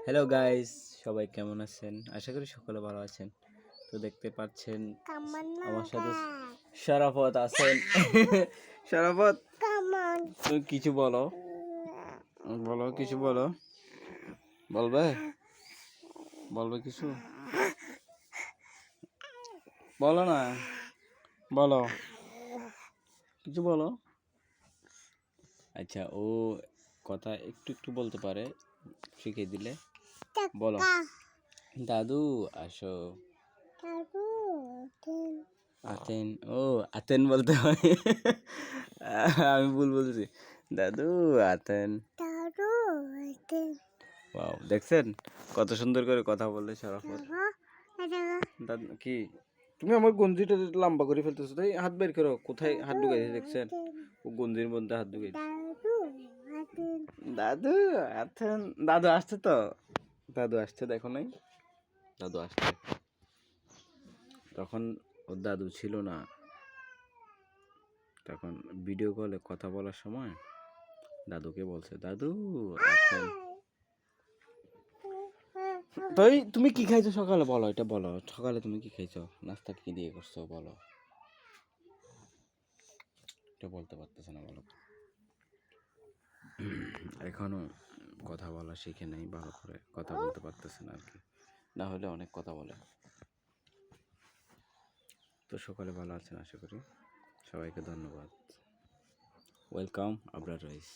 Hello guys, সবাই কেমন আছেন? আশা করি সকলে ভালো আছেন। তো দেখতে পাচ্ছেন আমার সাথে শরাফত আছেন। শরাফত, তুমি কিছু বলো, কিছু বলো, বলবে বলবে কিছু বলো না, বলো কিছু বলো। আচ্ছা, ও কথা একটু একটু বলতে পারে, শিখিয়ে দিলে বলো। দাদু আসো। আতেন, ও আতেন বলতে হয়। আমি ভুল বলছি। দাদু আতেন। ওয়াও, দেখছেন কত সুন্দর করে কথা বললে শরাফত। দাদু কি তুমি আমার গঞ্জিটা লম্বা করে ফেলতেছো, তাই হাত বের করো। কোথায় হাত ঢুকাইছে দেখছেন? ও গঞ্জির মধ্যে হাত ঢুকাইছে। দাদু আতেন। দাদু আসছে তো, দাদু আসছে, দেখো নাই? দাদু আসছে। তখন ওর দাদু ছিল না, তখন ভিডিও কলে কথা বলার সময় দাদুকে বলছে দাদু আছেন। তাই তুমি কি খাইছো সকালে, বলো, এটা বলো। সকালে তুমি কি খাইছো, নাস্তা কি দিয়ে করছো বলো। এটা বলতে পারতেছে না, বলো। এখনো কথা বলা শিখে নাই, ভালো করে কথা বলতে পারতেছে না আর কি, না হলে অনেক কথা বলে। তো সকালে ভালো আছেন আশা করি, সবাইকে ধন্যবাদ। Welcome Abrar rice.